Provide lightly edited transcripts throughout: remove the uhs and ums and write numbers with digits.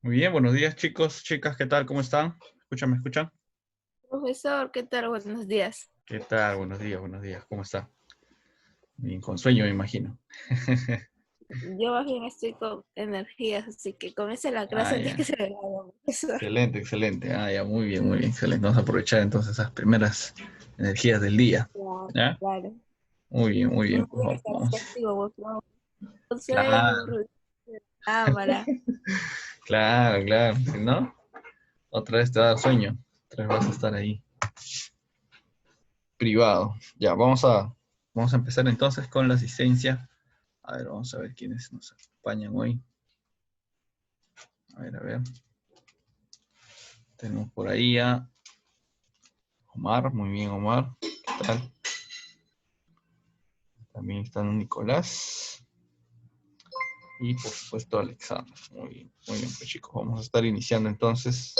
Muy bien, buenos días chicos, chicas, ¿qué tal? ¿Cómo están? ¿Me escuchan? Profesor, ¿qué tal? Buenos días. ¿Qué tal? Buenos días, ¿cómo está? Bien, con sueño me imagino. Yo más bien estoy con energías, así que comience la Ah, clase antes que ya. se me vaya, profesor. Excelente, excelente. Ah, ya, muy bien, excelente. Vamos a aprovechar entonces esas primeras energías del día. Claro, ¿Ya? claro. Muy bien, No pues tiene que estar así vamos. activo, por con sueño, Claro, un ruido de cámara. claro. Si no, otra vez te va a dar sueño. Otra vez vas a estar ahí, privado. Ya, vamos a empezar entonces con la asistencia. A ver, vamos a ver quiénes nos acompañan hoy. A ver. Tenemos por ahí a Omar, muy bien Omar, ¿qué tal? También está Nicolás y por supuesto Alexander. Muy bien, pues chicos, vamos a estar iniciando entonces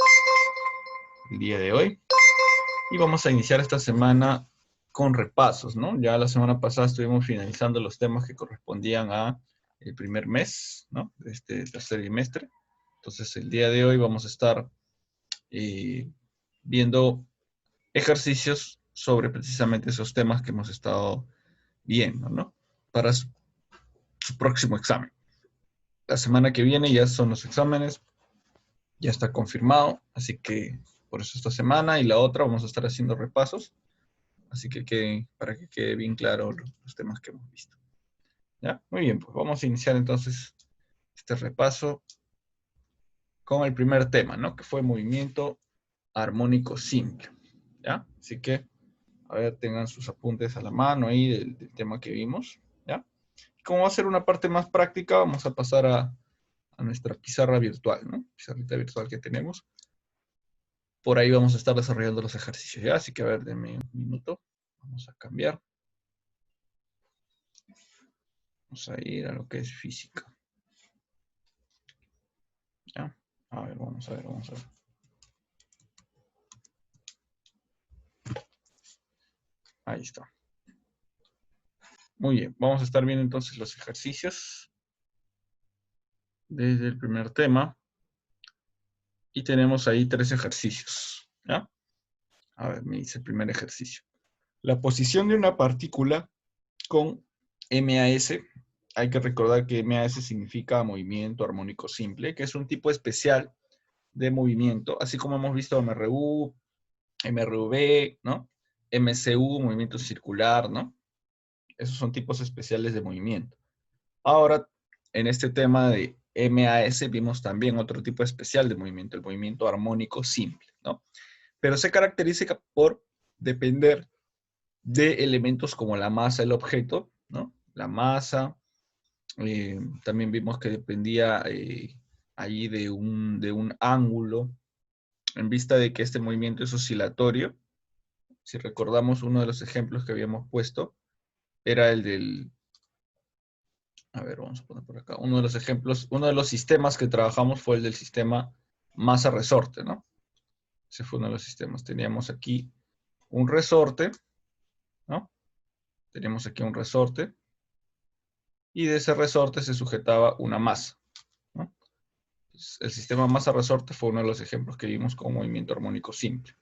el día de hoy y vamos a iniciar esta semana con repasos, ¿no? Ya la semana pasada estuvimos finalizando los temas que correspondían a el primer mes, ¿no? De este tercer trimestre. Entonces el día de hoy vamos a estar viendo ejercicios sobre precisamente esos temas que hemos estado viendo, ¿no? Para su próximo examen. La semana que viene ya son los exámenes, ya está confirmado, así que por eso esta semana y la otra vamos a estar haciendo repasos, así que para que quede bien claro los temas que hemos visto. ¿Ya? Muy bien, pues vamos a iniciar entonces este repaso con el primer tema, ¿no? Que fue movimiento armónico simple. ¿Ya? Así que, a ver, tengan sus apuntes a la mano ahí del tema que vimos. ¿Ya? Y como va a ser una parte más práctica, vamos a pasar a nuestra pizarra virtual, ¿no? Pizarrita virtual que tenemos. Por ahí vamos a estar desarrollando los ejercicios, ¿ya? Así que, a ver, denme un minuto. Vamos a cambiar. Vamos a ir a lo que es física. ¿Ya? A ver, vamos a ver. Ahí está. Muy bien, vamos a estar viendo entonces los ejercicios desde el primer tema. Y tenemos ahí 3 ejercicios, ¿ya? A ver, me dice el primer ejercicio. La posición de una partícula con MAS, hay que recordar que MAS significa movimiento armónico simple, que es un tipo especial de movimiento, así como hemos visto MRU, MRV, ¿no? MCU, movimiento circular, ¿no? Esos son tipos especiales de movimiento. Ahora, en este tema de MAS vimos también otro tipo especial de movimiento, el movimiento armónico simple, ¿no? Pero se caracteriza por depender de elementos como la masa del objeto, ¿no? La masa, también vimos que dependía allí de un ángulo, en vista de que este movimiento es oscilatorio. Si recordamos uno de los ejemplos que habíamos puesto, era el del, a ver, vamos a poner por acá, uno de los ejemplos, uno de los sistemas que trabajamos fue el del sistema masa-resorte, ¿no? Ese fue uno de los sistemas. Teníamos aquí un resorte, ¿no? Teníamos aquí un resorte, y de ese resorte se sujetaba una masa, ¿no? Entonces, el sistema masa-resorte fue uno de los ejemplos que vimos con movimiento armónico simple.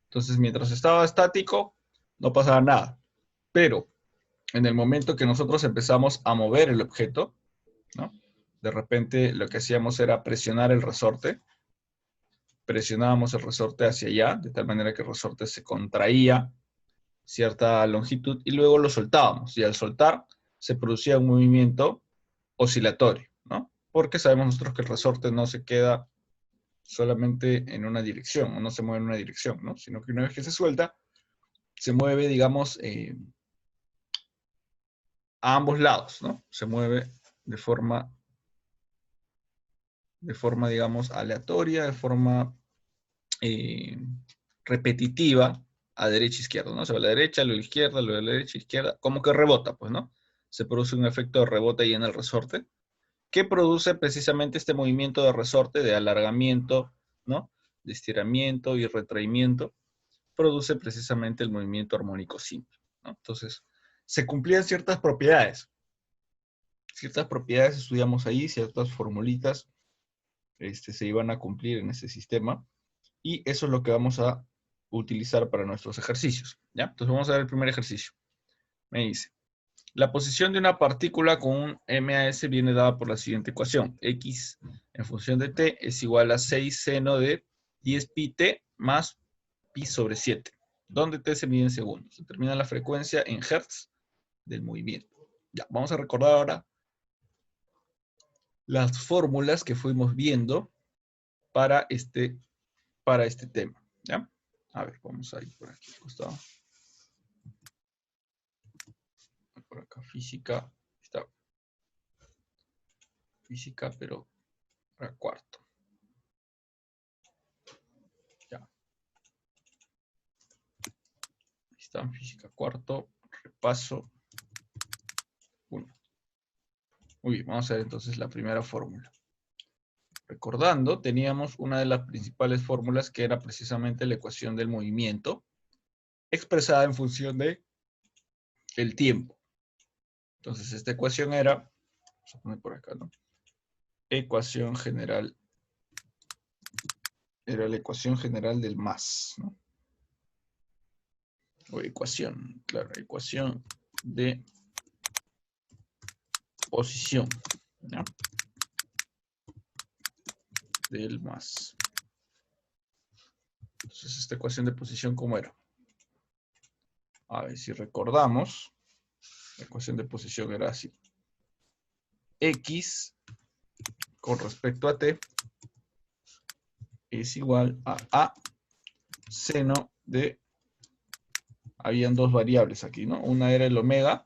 Entonces, mientras estaba estático, no pasaba nada. Pero, en el momento que nosotros empezamos a mover el objeto, ¿no? De repente lo que hacíamos era presionar el resorte, presionábamos el resorte hacia allá, de tal manera que el resorte se contraía cierta longitud y luego lo soltábamos. Y al soltar se producía un movimiento oscilatorio, ¿no? Porque sabemos nosotros que el resorte no se queda solamente en una dirección, o no se mueve en una dirección, ¿no? Sino que una vez que se suelta, se mueve, digamos, a ambos lados, ¿no? Se mueve de forma, digamos, aleatoria, de forma repetitiva, a derecha e izquierda, ¿no? Se va a la derecha, luego a la izquierda, luego a la derecha, izquierda, como que rebota, pues, ¿no? Se produce un efecto de rebote ahí en el resorte, que produce precisamente este movimiento de resorte, de alargamiento, ¿no? De estiramiento y retraimiento, produce precisamente el movimiento armónico simple, ¿no? Entonces, se cumplían ciertas propiedades. Ciertas propiedades estudiamos ahí, ciertas formulitas se iban a cumplir en este sistema, y eso es lo que vamos a utilizar para nuestros ejercicios, ¿ya? Entonces vamos a ver el primer ejercicio. Me dice, la posición de una partícula con un MAS viene dada por la siguiente ecuación. X en función de t es igual a 6 seno de 10 pi t más pi sobre 7, donde t se mide en segundos. Se determina la frecuencia en hertz del movimiento. Ya, vamos a recordar ahora las fórmulas que fuimos viendo para este tema, ¿ya? A ver, vamos a ir por aquí al costado. Por acá, física. Está física, pero para cuarto. Ya. Ahí está, física cuarto, repaso 1. Muy bien, vamos a ver entonces la primera fórmula. Recordando, teníamos una de las principales fórmulas que era precisamente la ecuación del movimiento, expresada en función de el tiempo. Entonces, esta ecuación era, vamos a poner por acá, ¿no? Ecuación general, era la ecuación general del más, ¿no? O ecuación, claro, ecuación de posición, ¿ya? Del más. Entonces, esta ecuación de posición, ¿cómo era? A ver, si recordamos, la ecuación de posición era así. X con respecto a t es igual a seno de, habían dos variables aquí, ¿no? Una era el omega,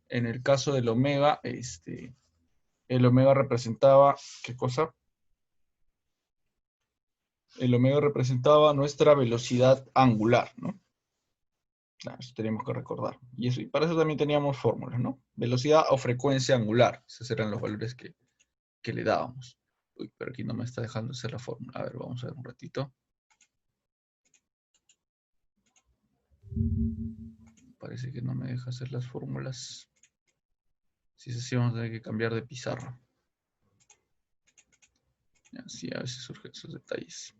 En el caso del omega, el omega representaba, ¿qué cosa? El omega representaba nuestra velocidad angular, ¿no? Claro, eso teníamos que recordar. Y para eso también teníamos fórmulas, ¿no? Velocidad o frecuencia angular. Esos eran los valores que le dábamos. Uy, pero aquí no me está dejando hacer la fórmula. A ver, vamos a ver un ratito. Parece que no me deja hacer las fórmulas. Si es así, vamos a tener que cambiar de pizarra. Ya, sí, a veces surgen esos detalles.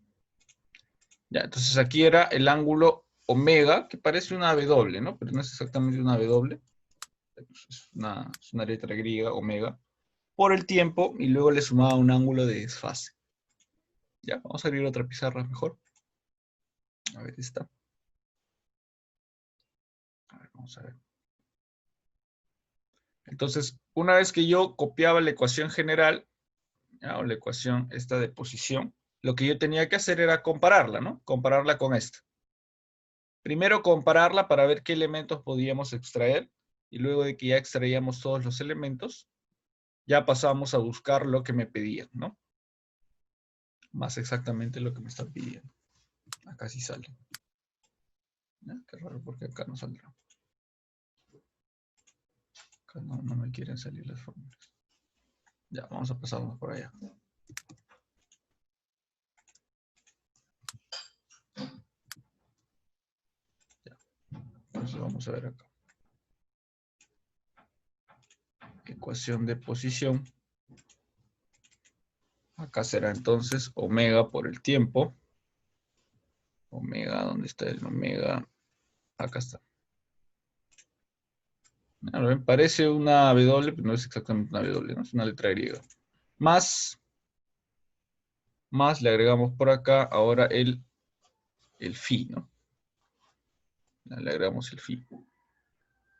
Ya, entonces aquí era el ángulo omega, que parece una W, ¿no? Pero no es exactamente una W. Es una letra griega, omega, por el tiempo, y luego le sumaba un ángulo de desfase. Ya, vamos a abrir otra pizarra mejor. A ver, esta. A ver, vamos a ver. Entonces, una vez que yo copiaba la ecuación general, ¿ya? O la ecuación esta de posición, lo que yo tenía que hacer era compararla, ¿no? Compararla con esta. Primero compararla para ver qué elementos podíamos extraer, y luego de que ya extraíamos todos los elementos, ya pasamos a buscar lo que me pedían, ¿no? Más exactamente lo que me están pidiendo. Acá sí sale. ¿Ya? Qué raro, porque acá no saldrá. Acá no me quieren salir las fórmulas. Ya, vamos a pasarnos por allá. Ya. Entonces vamos a ver acá. Ecuación de posición. Acá será entonces omega por el tiempo. Omega, ¿dónde está el omega? Acá está. Claro, me parece una W, pero no es exactamente una W, ¿no? Es una letra griega. Más más le agregamos por acá ahora el phi, ¿no? Le agregamos el phi,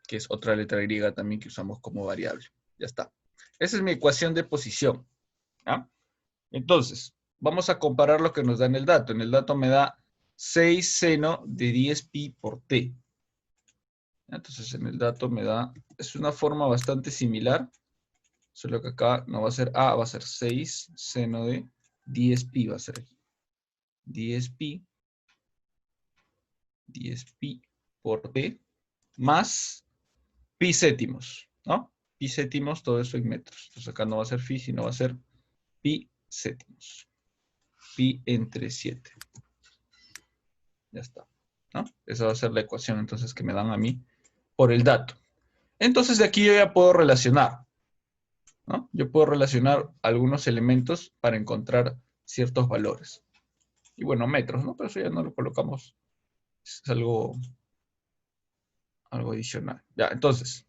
que es otra letra griega también que usamos como variable. Ya está. Esa es mi ecuación de posición. ¿Ya? Entonces, vamos a comparar lo que nos da en el dato. En el dato me da 6 seno de 10 pi por t. Entonces, en el dato me da, es una forma bastante similar, solo que acá no va a ser A, va a ser 6 seno de 10 pi, va a ser aquí. 10 pi por t más pi séptimos, ¿no? Pi séptimos, todo eso en metros. Entonces acá no va a ser phi, sino va a ser pi séptimos. Pi entre 7. Ya está, ¿no? Esa va a ser la ecuación entonces que me dan a mí por el dato. Entonces de aquí yo ya puedo relacionar, ¿no? Yo puedo relacionar algunos elementos para encontrar ciertos valores. Y bueno, metros, ¿no? Pero eso ya no lo colocamos. Es algo adicional. Ya, entonces,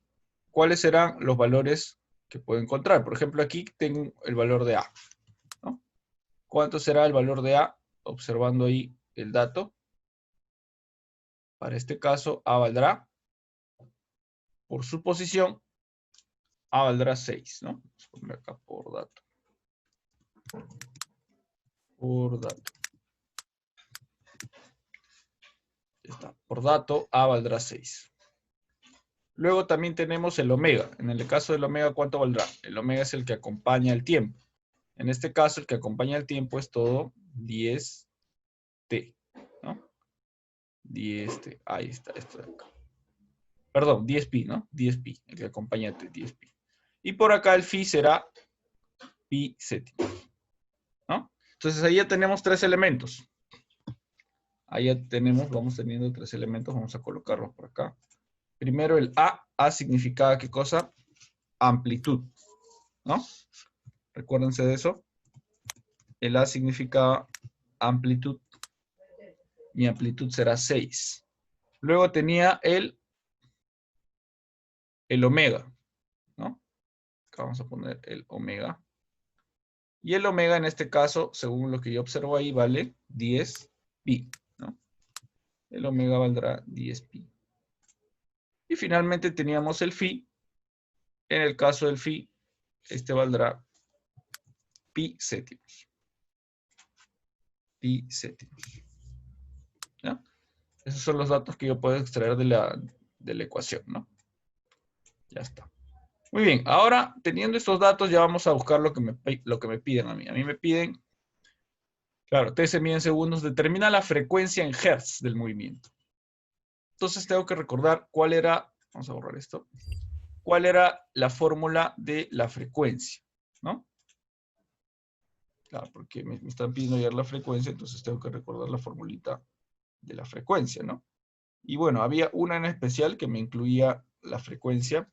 ¿cuáles serán los valores que puedo encontrar? Por ejemplo, aquí tengo el valor de A, ¿no? ¿Cuánto será el valor de A? Observando ahí el dato. Para este caso, A valdrá, por su posición, A valdrá 6, ¿no? Vamos a poner acá por dato. Por dato. Ya está. Por dato, A valdrá 6. Luego también tenemos el omega. En el caso del omega, ¿cuánto valdrá? El omega es el que acompaña el tiempo. En este caso, el que acompaña el tiempo es todo 10t, ¿no? 10t. Ahí está, esto de acá. Perdón, 10pi, ¿no? 10pi, el que acompaña 10pi. Y por acá el phi será pi séptimo, ¿no? Entonces ahí ya tenemos 3 elementos. Ahí ya tenemos, vamos teniendo 3 elementos, vamos a colocarlos por acá. Primero el A. A significaba ¿qué cosa? Amplitud, ¿no? Recuérdense de eso. El A significaba amplitud. Mi amplitud será 6. Luego tenía el omega, ¿no? Acá vamos a poner el omega. Y el omega en este caso, según lo que yo observo ahí, vale 10 pi, ¿no? El omega valdrá 10 pi. Y finalmente teníamos el phi. En el caso del phi, este valdrá pi séptimos. Pi séptimos. ¿Ya? Esos son los datos que yo puedo extraer de la ecuación, ¿no? Ya está. Muy bien, ahora teniendo estos datos ya vamos a buscar lo que me piden a mí. A mí me piden, claro, T se mide en segundos, determina la frecuencia en hertz del movimiento. Entonces tengo que recordar cuál era, vamos a borrar esto, cuál era la fórmula de la frecuencia, ¿no? Claro, porque me están pidiendo ya la frecuencia, entonces tengo que recordar la formulita de la frecuencia, ¿no? Y bueno, había una en especial que me incluía la frecuencia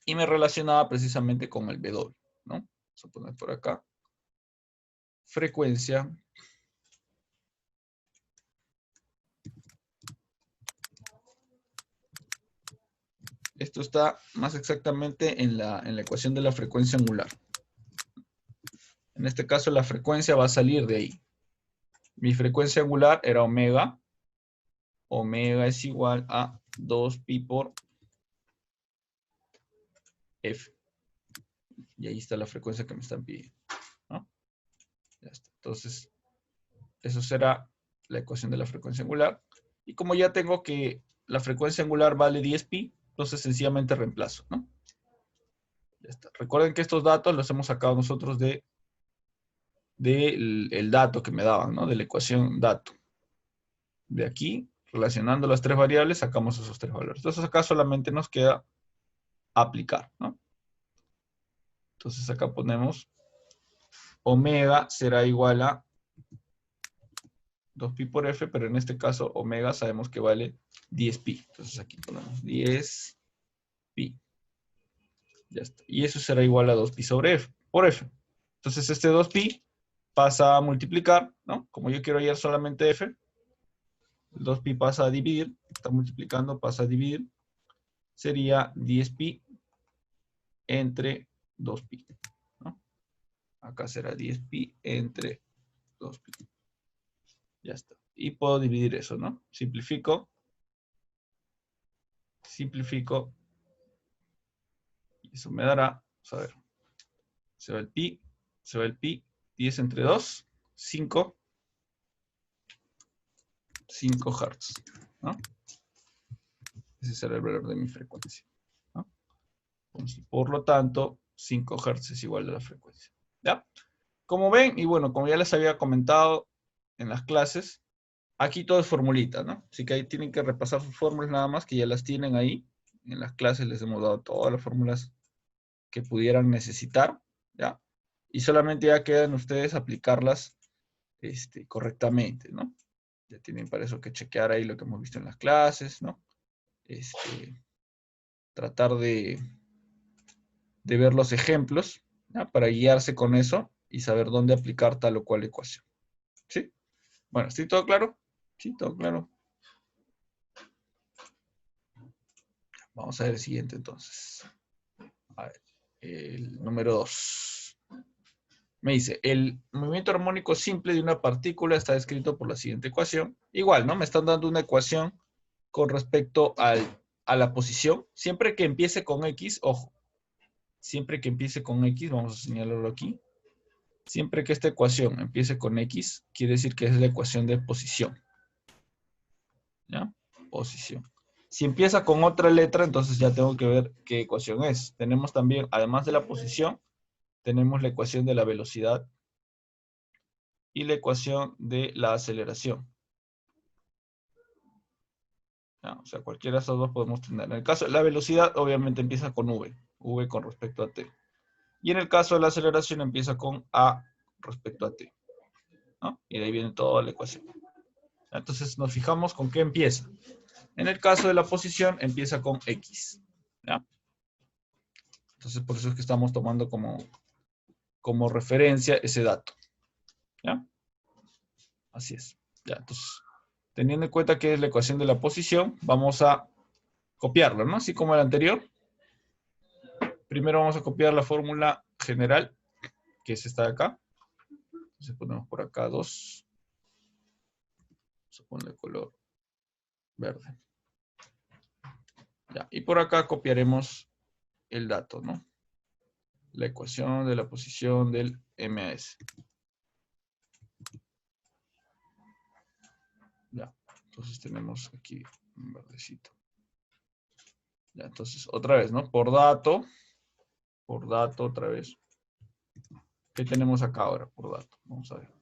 y me relacionaba precisamente con el W, ¿no? Vamos a poner por acá. Frecuencia esto está más exactamente en la ecuación de la frecuencia angular. En este caso la frecuencia va a salir de ahí. Mi frecuencia angular era omega. Omega es igual a 2pi por f. Y ahí está la frecuencia que me están pidiendo, ¿no? Ya está. Entonces, eso será la ecuación de la frecuencia angular. Y como ya tengo que la frecuencia angular vale 10pi, entonces sencillamente reemplazo, ¿no? Ya está. Recuerden que estos datos los hemos sacado nosotros del dato que me daban, ¿no? De la ecuación dato. De aquí, relacionando las 3 variables, sacamos esos 3 valores. Entonces acá solamente nos queda aplicar, ¿no? Entonces acá ponemos omega será igual a 2pi por f, pero en este caso omega sabemos que vale 10pi. Entonces aquí ponemos 10pi. Ya está. Y eso será igual a 2pi sobre f, por f. Entonces este 2pi pasa a multiplicar, ¿no? Como yo quiero hallar solamente f, el 2pi pasa a dividir, está multiplicando, pasa a dividir. Sería 10pi entre 2pi, ¿no? Acá será 10pi entre 2pi. Ya está. Y puedo dividir eso, ¿no? Simplifico. Y eso me dará, vamos a ver. Se va el pi. 10 entre 2, 5. 5 Hz, ¿no? Ese será el valor de mi frecuencia, ¿no? Entonces, por lo tanto, 5 Hz es igual a la frecuencia, ¿ya? Como ven, y bueno, como ya les había comentado en las clases, aquí todo es formulita, ¿no? Así que ahí tienen que repasar sus fórmulas nada más, que ya las tienen ahí. En las clases les hemos dado todas las fórmulas que pudieran necesitar, ¿ya? Y solamente ya quedan ustedes aplicarlas correctamente, ¿no? Ya tienen para eso que chequear ahí lo que hemos visto en las clases, ¿no? Tratar de ver los ejemplos, ¿ya? Para guiarse con eso y saber dónde aplicar tal o cual ecuación. ¿Sí? Bueno, ¿sí todo claro? Sí, todo claro. Vamos a ver el siguiente entonces. A ver, el número 2. Me dice, el movimiento armónico simple de una partícula está descrito por la siguiente ecuación. Igual, ¿no? Me están dando una ecuación con respecto a la posición. Siempre que empiece con X, ojo, siempre que empiece con X, vamos a señalarlo aquí. Siempre que esta ecuación empiece con X, quiere decir que es la ecuación de posición. ¿Ya? Posición. Si empieza con otra letra, entonces ya tengo que ver qué ecuación es. Tenemos también, además de la posición, tenemos la ecuación de la velocidad y la ecuación de la aceleración. ¿Ya? O sea, cualquiera de esas dos podemos tener. En el caso de la velocidad, obviamente empieza con V con respecto a t. Y en el caso de la aceleración empieza con A respecto a t, ¿no? Y de ahí viene toda la ecuación. Entonces nos fijamos con qué empieza. En el caso de la posición empieza con X, ¿ya? Entonces por eso es que estamos tomando como referencia ese dato, ¿ya? Así es. Ya, entonces, teniendo en cuenta que es la ecuación de la posición, vamos a copiarla, ¿no? Así como el anterior. Primero vamos a copiar la fórmula general, que es esta de acá. Entonces ponemos por acá 2. Vamos a ponerle color verde. Ya, y por acá copiaremos el dato, ¿no? La ecuación de la posición del MAS. Ya, entonces tenemos aquí un verdecito. Ya, entonces otra vez, ¿no? Por dato otra vez. ¿Qué tenemos acá ahora por dato? Vamos a ver.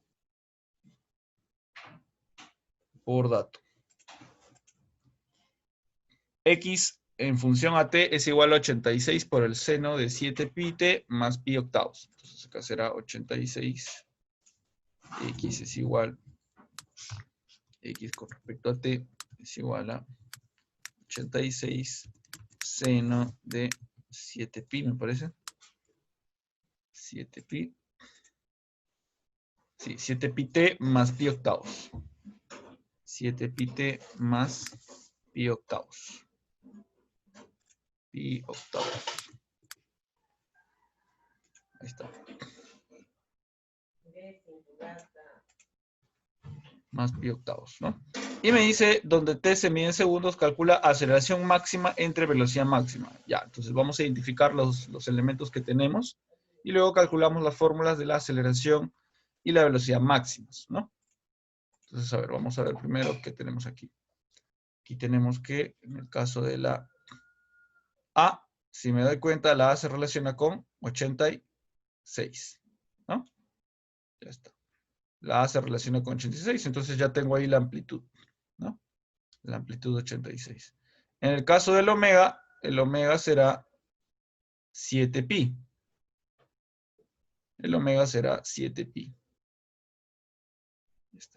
Por dato. X en función a t es igual a 86 por el seno de 7 pi t más pi octavos. Entonces acá será 86. X es igual. X con respecto a t es igual a 86 seno de 7 pi, me parece. 7 pi. Sí, 7 pi t más pi octavos. 7 pi t más pi octavos. Pi octavos. Ahí está. Más pi octavos, ¿no? Y me dice, donde t se mide en segundos, calcula aceleración máxima entre velocidad máxima. Ya, entonces vamos a identificar los elementos que tenemos y luego calculamos las fórmulas de la aceleración y la velocidad máximas, ¿no? Entonces, a ver, vamos a ver primero qué tenemos aquí. Aquí tenemos que, en el caso de la A, si me doy cuenta, la A se relaciona con 86, ¿no? Ya está. La A se relaciona con 86, entonces ya tengo ahí la amplitud, ¿no? La amplitud 86. En el caso del omega, el omega será 7pi. El omega será 7pi.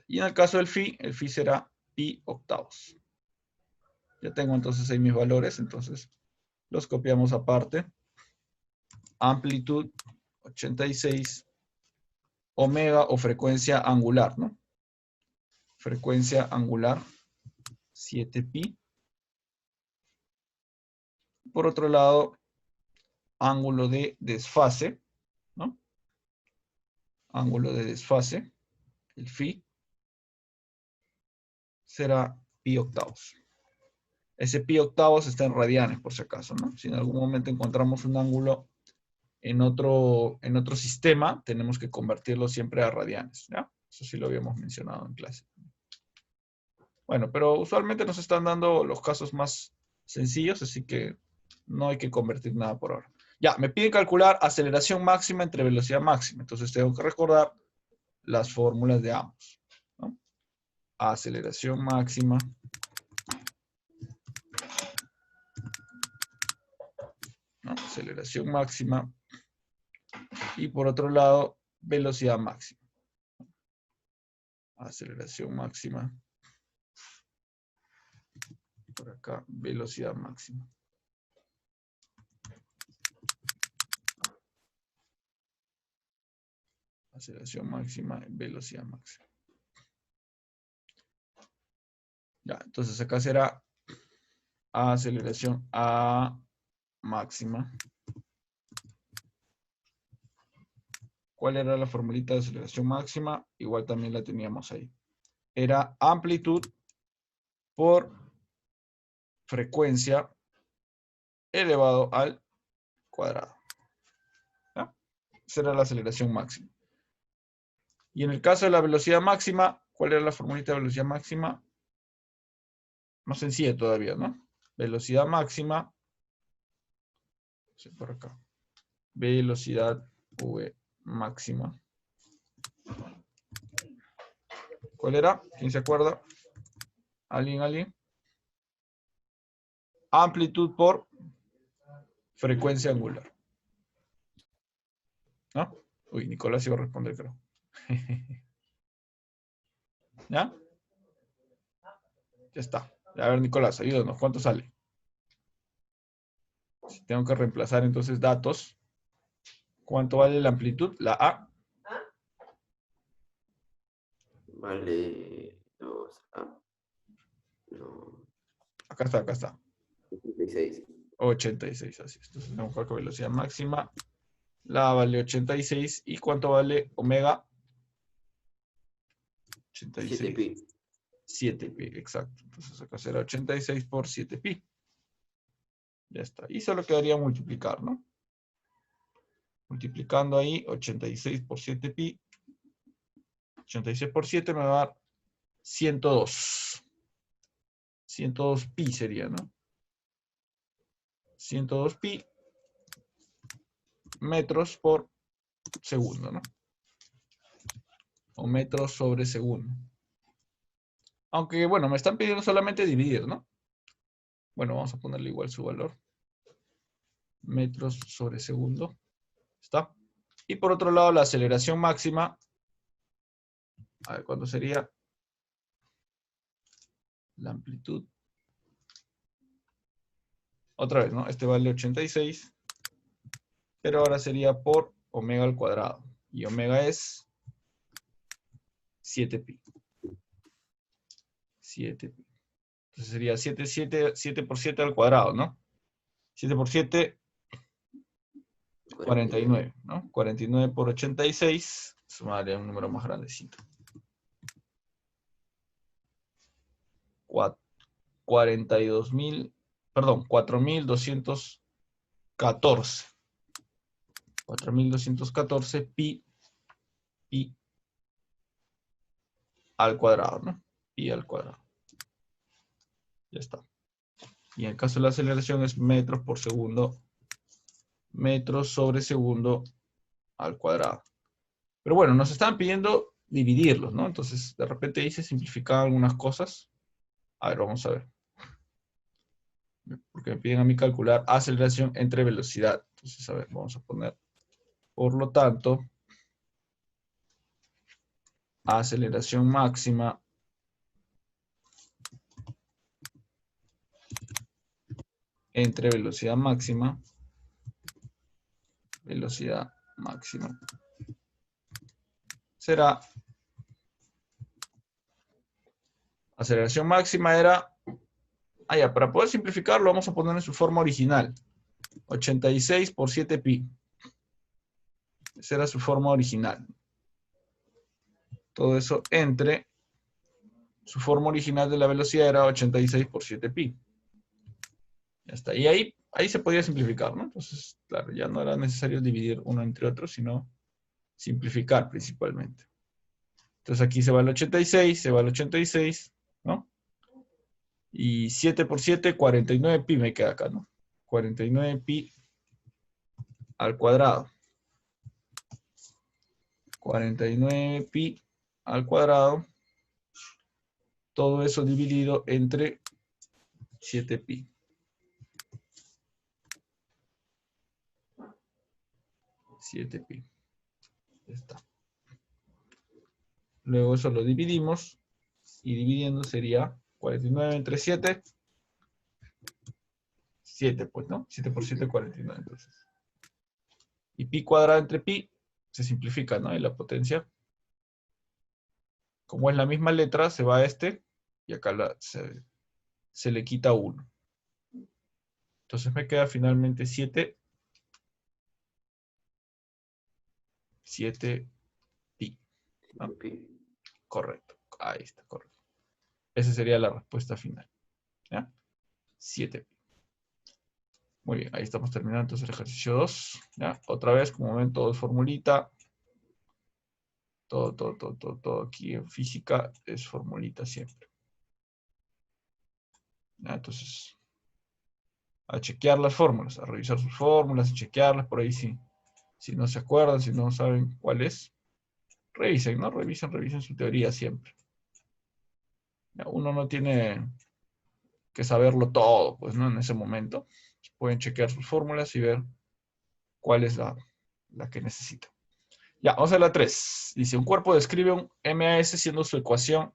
Y en el caso del el phi será pi octavos. Ya tengo entonces ahí mis valores, entonces los copiamos aparte. Amplitud 86, omega o frecuencia angular, ¿no? Frecuencia angular 7pi. Por otro lado, ángulo de desfase, ¿no? Ángulo de desfase el phi será pi octavos. Ese pi octavos está en radianes, por si acaso, ¿no? Si en algún momento encontramos un ángulo en otro sistema, tenemos que convertirlo siempre a radianes, ¿ya? Eso sí lo habíamos mencionado en clase. Bueno, pero usualmente nos están dando los casos más sencillos, así que no hay que convertir nada por ahora. Ya, me piden calcular aceleración máxima entre velocidad máxima. Entonces tengo que recordar las fórmulas de ambos, ¿no? Aceleración máxima ¿no? Aceleración máxima. Y por otro lado, velocidad máxima. Aceleración máxima. Por acá, velocidad máxima. Aceleración máxima, velocidad máxima. Ya, entonces acá será aceleración A máxima. ¿Cuál era la formulita de aceleración máxima? Igual también la teníamos ahí. Era amplitud por frecuencia elevado al cuadrado. ¿Ya? Esa era la aceleración máxima. Y en el caso de la velocidad máxima, ¿cuál era la formulita de velocidad máxima? Más sencilla todavía, ¿no? Velocidad máxima. Por acá. Velocidad V máxima. ¿Cuál era? ¿Quién se acuerda? ¿Alguien? Amplitud por frecuencia angular. ¿No? Uy, Nicolás iba a responder, creo. ¿Ya? Ya está. A ver, Nicolás, ayúdanos. ¿Cuánto sale? Si tengo que reemplazar entonces datos. ¿Cuánto vale la amplitud? La A. Vale 2A. No. Acá está. 86. 86, así es. Entonces tengo que buscar velocidad máxima. La A vale 86. ¿Y cuánto vale omega? 86. 7pi. 7pi, exacto. Entonces acá será 86 por 7pi. Ya está. Y solo quedaría multiplicar, ¿no? Multiplicando ahí 86 por 7pi. 86 por 7 me va a dar 102. 102 pi sería, ¿no? 102 pi metros por segundo, ¿no? O metros sobre segundo. Aunque, bueno, me están pidiendo solamente dividir, ¿no? Bueno, vamos a ponerle igual su valor. Metros sobre segundo. ¿Está? Y por otro lado, la aceleración máxima. A ver, ¿cuánto sería? La amplitud. Otra vez, ¿no? Este vale 86. Pero ahora sería por omega al cuadrado. Y omega es 7pi. 7pi. Entonces sería 7 por 7 al cuadrado, ¿no? 7 por 7, 49, ¿no? 49 por 86, sumarle un número más grandecito. 42.000, perdón, 4.214. 4.214 pi al cuadrado, ¿no? Pi al cuadrado. Ya está. Y en el caso de la aceleración es metros por segundo, metros sobre segundo al cuadrado. Pero bueno, nos están pidiendo dividirlos, ¿no? Entonces, de repente hice simplificar algunas cosas. A ver, vamos a ver. Porque me piden a mí calcular aceleración entre velocidad. Entonces, a ver, vamos a poner, por lo tanto, aceleración máxima entre velocidad máxima. Velocidad máxima. Será, aceleración máxima era, ya, para poder simplificarlo vamos a poner en su forma original. 86 por 7pi. Esa era su forma original. Todo eso entre, su forma original de la velocidad era 86 por 7pi. Ya está. Y ahí se podía simplificar, ¿no? Entonces, claro, ya no era necesario dividir uno entre otro, sino simplificar principalmente. Entonces aquí se va el 86, se va el 86, ¿no? Y 7 por 7, 49pi me queda acá, ¿no? 49pi al cuadrado. 49pi al cuadrado. Todo eso dividido entre 7pi. 7pi. Ya está. Luego eso lo dividimos. Y dividiendo sería 49 entre 7. 7, pues, ¿no? 7 por 7, 49, entonces. Y pi cuadrado entre pi se simplifica, ¿no? Y la potencia, como es la misma letra, se va a este y acá se le quita 1. Entonces me queda finalmente 7 pi. ¿No? Pi. Correcto. Ahí está, correcto. Esa sería la respuesta final. ¿Ya? 7pi. Muy bien, ahí estamos terminando entonces el ejercicio 2. ¿Ya? Otra vez, como ven, todo es formulita. Todo aquí en física es formulita siempre. ¿Ya? Entonces, a chequear las fórmulas, a revisar sus fórmulas, a chequearlas por ahí si no se acuerdan, si no saben cuál es. Revisen, ¿no? Revisen su teoría siempre. ¿Ya? Uno no tiene que saberlo todo, pues, ¿no? En ese momento. Pueden chequear sus fórmulas y ver cuál es la que necesitan. Ya, vamos a la 3. Dice, un cuerpo describe un MAS siendo su ecuación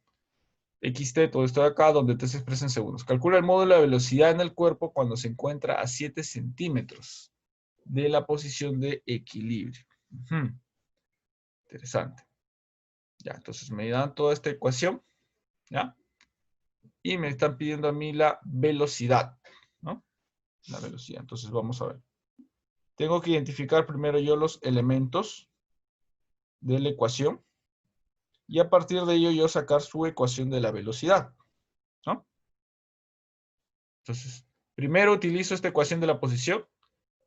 XT, todo esto de acá, donde T se expresa en segundos. Calcula el módulo de velocidad en el cuerpo cuando se encuentra a 7 centímetros de la posición de equilibrio. Interesante. Ya, entonces me dan toda esta ecuación, ¿ya? Y me están pidiendo a mí la velocidad, ¿no? La velocidad. Entonces vamos a ver. Tengo que identificar primero yo los elementos de la ecuación y a partir de ello yo sacar su ecuación de la velocidad, ¿no? Entonces, primero utilizo esta ecuación de la posición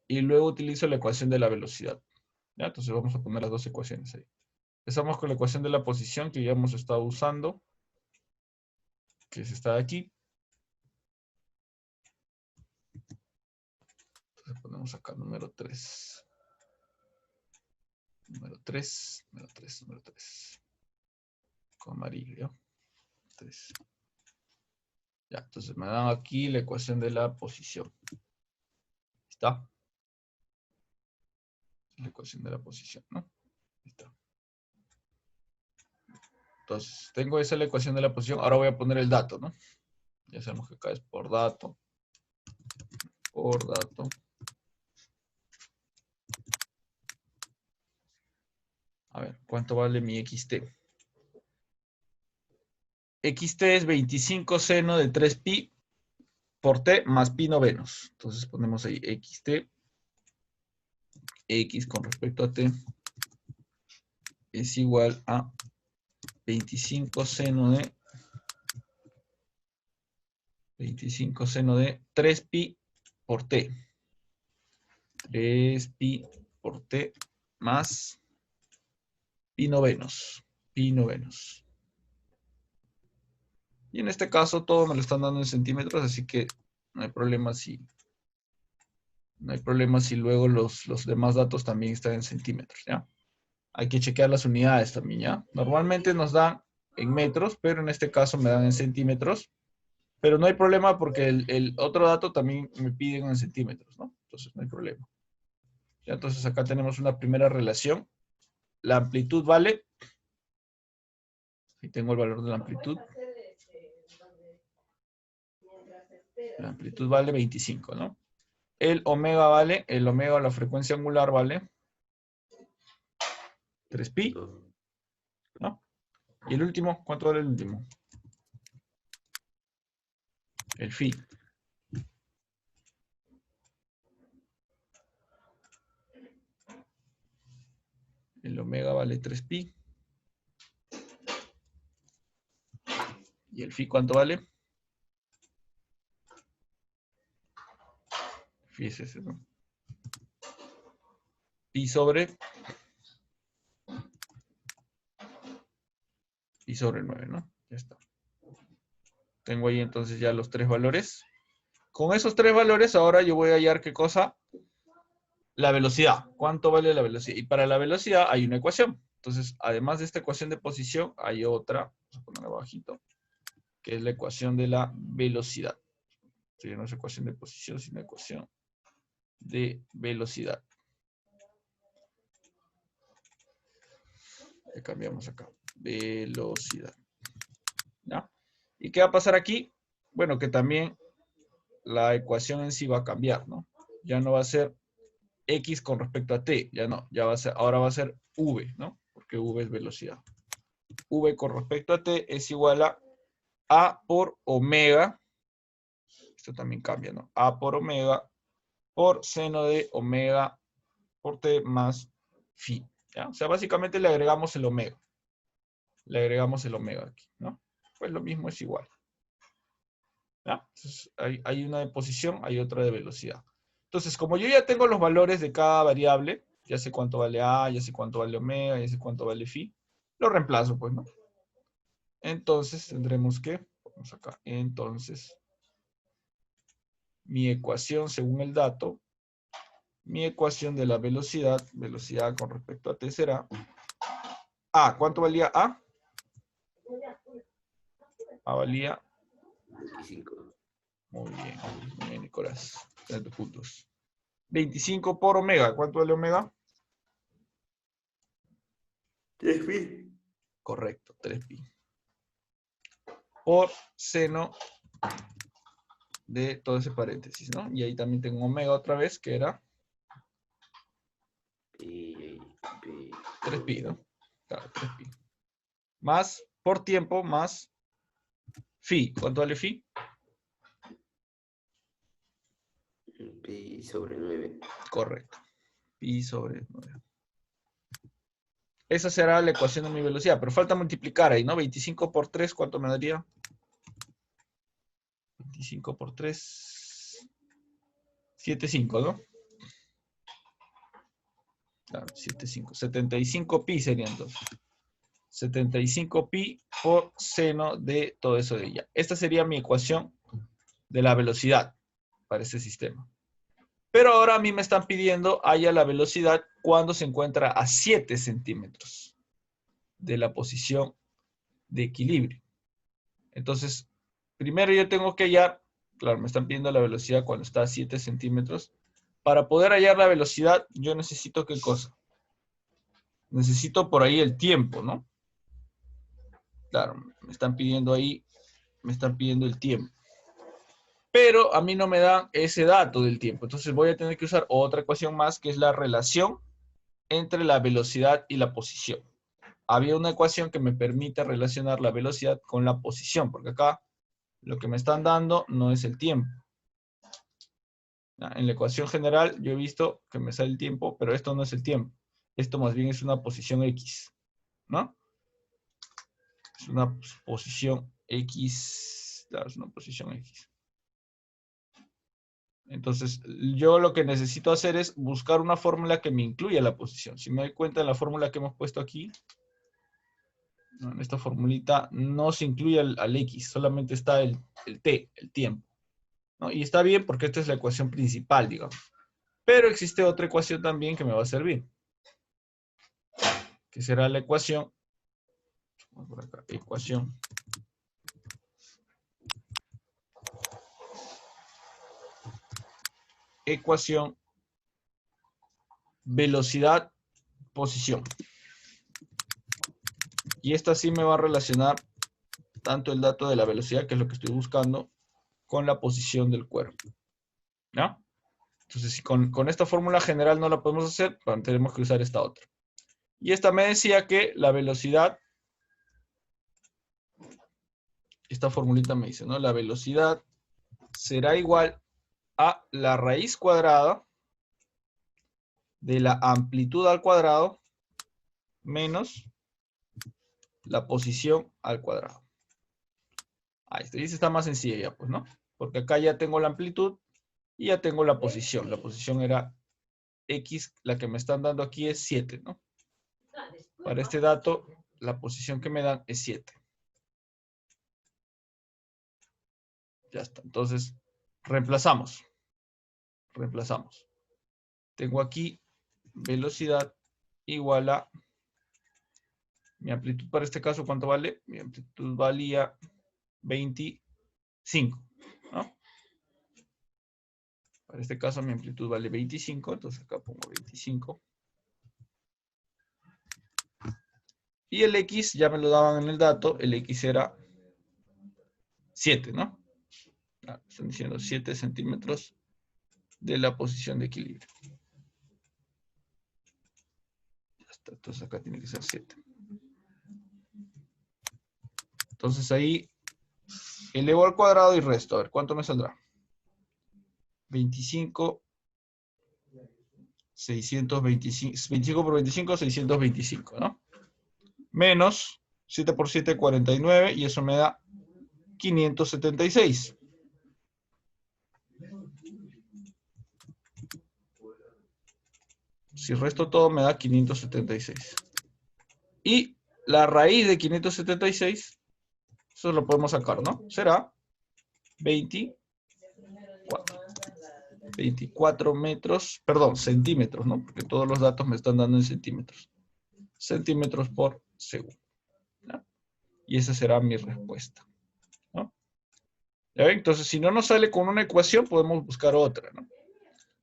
y luego utilizo la ecuación de la velocidad. ¿Ya? Entonces vamos a poner las dos ecuaciones ahí. Empezamos con la ecuación de la posición que ya hemos estado usando, que es esta de aquí. Entonces ponemos acá número 3. Número 3, número 3, número 3. Con amarillo. 3. Ya, entonces me dan aquí la ecuación de la posición. ¿Está? La ecuación de la posición, ¿no? Ahí está. Entonces, tengo esa la ecuación de la posición. Ahora voy a poner el dato, ¿no? Ya sabemos que acá es por dato. Por dato. A ver, ¿cuánto vale mi XT? XT es 25 seno de 3pi por t más pi novenos. Entonces ponemos ahí XT. X con respecto a t es igual a 25 seno de 3pi por t. 3pi por t más pi novenos. Pi novenos. Y en este caso todo me lo están dando en centímetros, así que no hay problema si luego los demás datos también están en centímetros, ¿ya? Hay que chequear las unidades también, ¿ya? Normalmente nos dan en metros, pero en este caso me dan en centímetros. Pero no hay problema porque el otro dato también me piden en centímetros, ¿no? Entonces no hay problema. Ya, entonces acá tenemos una primera relación. La amplitud vale. Ahí tengo el valor de la amplitud. La amplitud vale 25, ¿no? El omega vale, el omega o la frecuencia angular vale 3pi, ¿no? Y el último, ¿cuánto vale el último? El phi. El omega vale 3pi. ¿Y el phi cuánto vale? Phi es ese, ¿no? Pi sobre 9, ¿no? Ya está. Tengo ahí entonces ya los 3 valores. Con esos 3 valores ahora yo voy a hallar ¿qué cosa? La velocidad. ¿Cuánto vale la velocidad? Y para la velocidad hay una ecuación. Entonces, además de esta ecuación de posición, hay otra, vamos a poner abajito, que es la ecuación de la velocidad. Esto ya no es ecuación de posición, sino ecuación de velocidad. Le cambiamos acá. Velocidad. ¿Ya? ¿Y qué va a pasar aquí? Bueno, que también la ecuación en sí va a cambiar, ¿no? Ya no va a ser X con respecto a T, ya no, ya va a ser, ahora va a ser V, ¿no? Porque V es velocidad. V con respecto a T es igual a por omega, esto también cambia, ¿no? A por omega por seno de omega por T más phi, ¿ya? O sea, básicamente le agregamos el omega. Le agregamos el omega aquí, ¿no? Pues lo mismo es igual. ¿Ya? Entonces, hay una de posición, hay otra de velocidad. Entonces, como yo ya tengo los valores de cada variable, ya sé cuánto vale A, ya sé cuánto vale omega, ya sé cuánto vale phi, lo reemplazo, pues, ¿no? Entonces, tendremos que, vamos acá, entonces, mi ecuación según el dato, mi ecuación de la velocidad, velocidad con respecto a t será A. ¿Cuánto valía A? A valía 25. muy bien, Nicolás. 30 puntos. 25 por omega. ¿Cuánto vale omega? 3.000. Correcto, 3pi. Por seno de todo ese paréntesis, ¿no? Y ahí también tengo omega otra vez, que era Pi. 3pi, ¿no? Claro, 3pi. Más por tiempo, más phi. ¿Cuánto vale phi? Pi sobre 9. Correcto. Pi sobre 9. Esa será la ecuación de mi velocidad, pero falta multiplicar ahí, ¿no? 25 por 3, ¿cuánto me daría? 25 por 3, 7,5, ¿no? Claro, 7,5. 75 pi sería entonces. 75 pi por seno de todo eso de ella. Esta sería mi ecuación de la velocidad para este sistema. Pero ahora a mí me están pidiendo haya la velocidad cuando se encuentra a 7 centímetros de la posición de equilibrio. Entonces, primero yo tengo que hallar, claro, me están pidiendo la velocidad cuando está a 7 centímetros. Para poder hallar la velocidad, yo necesito ¿qué cosa? Necesito por ahí el tiempo, ¿no? Claro, me están pidiendo ahí, me están pidiendo el tiempo. Pero a mí no me dan ese dato del tiempo. Entonces voy a tener que usar otra ecuación más, que es la relación entre la velocidad y la posición. Había una ecuación que me permite relacionar la velocidad con la posición, porque acá lo que me están dando no es el tiempo. En la ecuación general yo he visto que me sale el tiempo, pero esto no es el tiempo. Esto más bien es una posición X, ¿no? Es una posición X. Claro, es una posición X. Entonces, yo lo que necesito hacer es buscar una fórmula que me incluya la posición. Si me doy cuenta de la fórmula que hemos puesto aquí, ¿no? En esta formulita no se incluye al X, solamente está el T, el tiempo, ¿no? Y está bien porque esta es la ecuación principal, digamos. Pero existe otra ecuación también que me va a servir, que será la ecuación, por acá, ecuación velocidad, posición. Y esta sí me va a relacionar tanto el dato de la velocidad, que es lo que estoy buscando, con la posición del cuerpo. ¿Ya? Entonces, si con esta fórmula general no la podemos hacer, tenemos que usar esta otra. Y esta me decía que la velocidad, esta formulita me dice, ¿no? La velocidad será igual a la raíz cuadrada de la amplitud al cuadrado menos la posición al cuadrado. Ahí está, y esta está más sencilla ya, pues, ¿no? Porque acá ya tengo la amplitud y ya tengo la posición. La posición era X, la que me están dando aquí es 7, ¿no? Para este dato, la posición que me dan es 7. Ya está. Entonces, reemplazamos. Reemplazamos. Tengo aquí velocidad igual a mi amplitud para este caso, ¿cuánto vale? Mi amplitud valía 25, ¿no? Para este caso mi amplitud vale 25, entonces acá pongo 25. Y el X ya me lo daban en el dato, el X era 7, ¿no? Están diciendo 7 centímetros de la posición de equilibrio. Ya está, entonces acá tiene que ser 7. Entonces ahí elevo al cuadrado y resto. A ver, ¿cuánto me saldrá? 25, 625, 25 por 25, 625, ¿no? Menos 7 por 7, 49, y eso me da 576. Si resto todo me da 576. Y la raíz de 576, eso lo podemos sacar, ¿no? Será 24 metros, perdón, centímetros, ¿no? Porque todos los datos me están dando en centímetros. Centímetros por segundo, ¿no? Y esa será mi respuesta, ¿no? ¿Ya ven? Entonces, si no nos sale con una ecuación, podemos buscar otra, ¿no?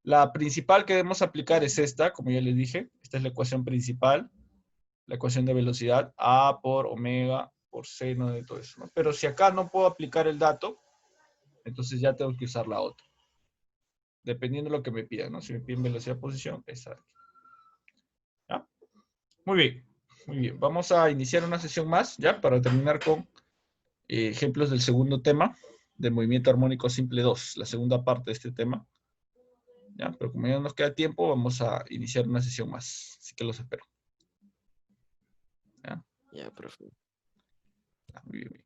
La principal que debemos aplicar es esta, como ya les dije. Esta es la ecuación principal, la ecuación de velocidad, A por omega por seno de todo eso, ¿no? Pero si acá no puedo aplicar el dato, entonces ya tengo que usar la otra. Dependiendo de lo que me pidan, ¿no? Si me piden velocidad posición, esa. ¿Ya? Muy bien, muy bien. Vamos a iniciar una sesión más, ¿ya? Para terminar con ejemplos del segundo tema, del movimiento armónico simple 2, la segunda parte de este tema. ¿Ya? Pero como ya no nos queda tiempo, vamos a iniciar una sesión más. Así que los espero. ¿Ya? Ya, profe. Muy bien.